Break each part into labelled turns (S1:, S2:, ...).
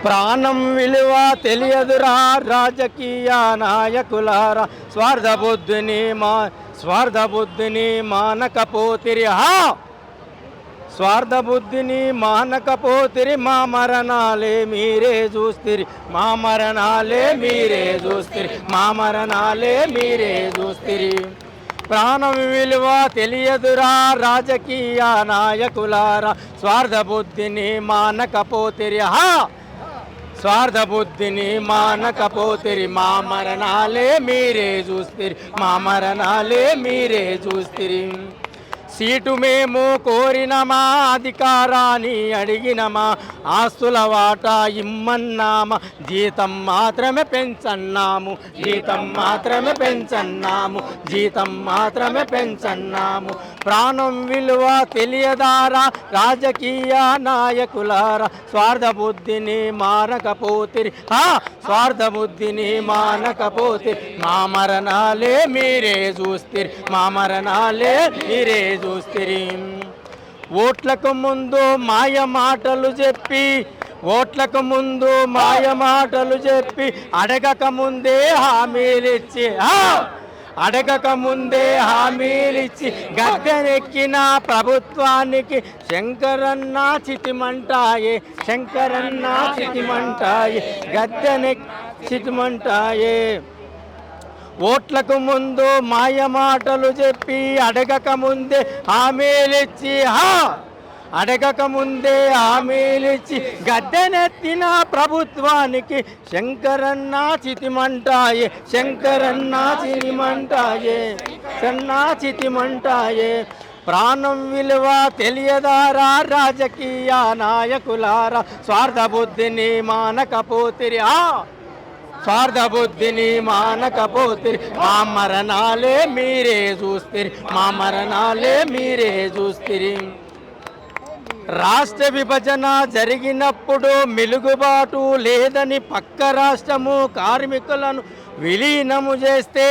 S1: ప్రాణం విలువ తెలియదురా రాజకీయ నాయకులారా, స్వార్థ బుద్ధిని మానకపోతిరి. స్వార్థ బుద్ధిని మానకపోతిరి, మా మరణాలే మీరే చూస్తిరి, మా మరణాలే మీరే చూస్తిరి, మా మరణాలే మీరే చూస్తిరి. ప్రాణం విలువ తెలియదురా రాజకీయ నాయకులారా, స్వార్థ బుద్ధిని మానకపోతిరి. స్వార్థ బుద్ధిని మానకపోతిరి, మా మరణాలే మీరే చూస్తిరి, మా మరణాలే మీరే చూస్తిరి. సీటు మేము కోరినమా, అధికారాన్ని అడిగినమా, ఆస్తుల వాటా ఇమ్మన్నామా, జీతం మాత్రమే పెంచన్నాము, జీతం మాత్రమే పెంచన్నాము, జీతం మాత్రమే పెంచన్నాము. ప్రాణం విలువ తెలియదారా రాజకీయ నాయకులారా, స్వార్థ బుద్ధిని మానకపోతిరి. స్వార్థ బుద్ధిని మానకపోతిరి, మా మరణాలే మీరే చూస్తిరి, మా మరణాలే మీరే చూస్తిరి. ఓట్లకు ముందు మాయ మాటలు చెప్పి, ఓట్లకు ముందు మాయ మాటలు చెప్పి, అడగక ముందే హామీలిచ్చి, అడగక ముందే హామీలిచ్చి గద్దెనెక్కిన ప్రభుత్వానికి శంకరన్న చితిమంటాయే, శంకరన్న చితిమంటాయే, చితిమంటాయే. ఓట్లకు ముందు మాయ మాటలు చెప్పి, అడగక ముందే హామీలిచ్చి, అడగక ముందే హామీలిచ్చి గద్దెనెత్తిన ప్రభుత్వానికి శంకరన్న చితిమంటాయే, శంకరన్న చితిమంటాయే, సన్నా చితిమంటాయే. ప్రాణం విలువ తెలియదారా రాజకీయ నాయకులారా, స్వార్థ బుద్ధిని మానకపోతిరి. స్వార్థ బుద్ధిని మానకపోతిరి, మా మరణాలే మీరే చూస్తిరి, మా మరణాలే మీరే చూస్తిరి. రాష్ట్ర విభజన జరిగినప్పుడు మిలుగుబాటు లేదని పక్క రాష్ట్రము కార్మికులను విలీనము చేస్తే,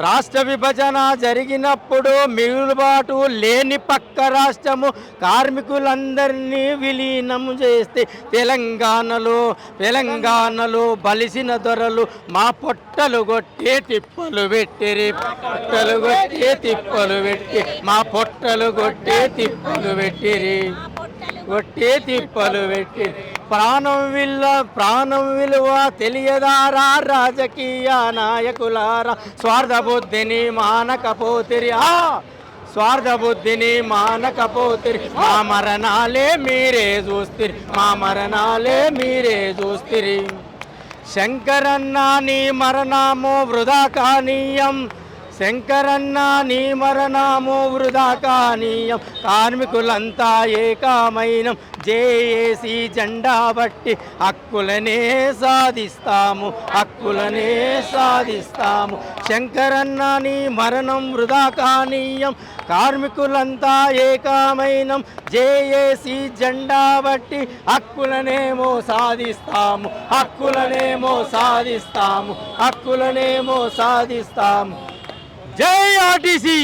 S1: రాష్ట్ర విభజన జరిగినప్పుడు మిగులుబాటు లేని పక్క రాష్ట్రము కార్మికులందరినీ విలీనము చేస్తే, తెలంగాణలో బలిసిన దొరలు మా పొట్టలు కొట్టే తిప్పలు పెట్టిరి, పొట్టలు కొట్టే తిప్పలు పెట్టి, మా పొట్టలు కొట్టే తిప్పలు పెట్టిరి, కొట్టే తిప్పలు పెట్టి. ప్రాణం విలువ తెలియదారా రాజకీయ నాయకులారా, స్వార్థ బుద్ధిని మానకపోతిరి. స్వార్థ బుద్ధిని మానకపోతిరి, మా మరణాలే మీరే చూస్తిరి, మా మరణాలే మీరే చూస్తిరి. శంకరన్న నీ మరణము వృధా కానీయం, శంకరన్న నీ మరణము వృధా కానీయం. కార్మికులంతా ఏకమైనం, జేఏసీ జెండా బట్టి హక్కులనే సాధిస్తాము, హక్కులనే సాధిస్తాము. శంకరన్న నీ మరణం వృధా కానీయం, కార్మికులంతా ఏకమైనం, జేఏసీ జెండా బట్టి హక్కులనేమో సాధిస్తాము, హక్కులనేమో సాధిస్తాము, హక్కులనేమో సాధిస్తాము. జై ఆర్టీసీ.